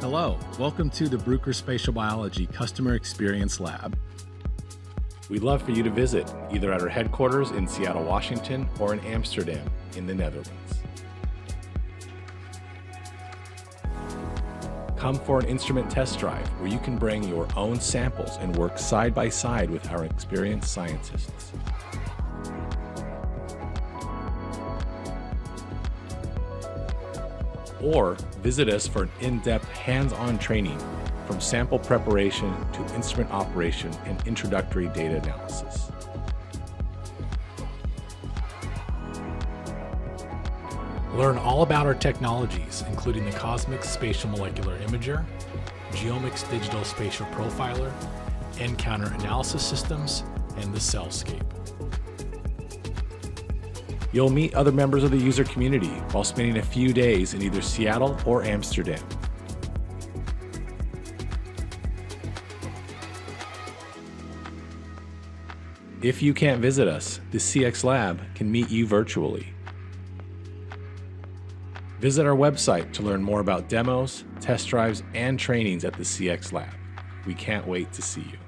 Hello, welcome to the Bruker Spatial Biology Customer Experience Lab. We'd love for you to visit either at our headquarters in Seattle, Washington, or in Amsterdam in the Netherlands. Come for an instrument test drive where you can bring your own samples and work side by side with our experienced scientists. Or visit us for an in-depth hands-on training from sample preparation to instrument operation and introductory data analysis. Learn all about our technologies, including the CosMx Spatial Molecular Imager, GeoMx Digital Spatial Profiler, N-counter analysis systems, and the CellScape. You'll meet other members of the user community while spending a few days in either Seattle or Amsterdam. If you can't visit us, the CX Lab can meet you virtually. Visit our website to learn more about demos, test drives, and trainings at the CX Lab. We can't wait to see you.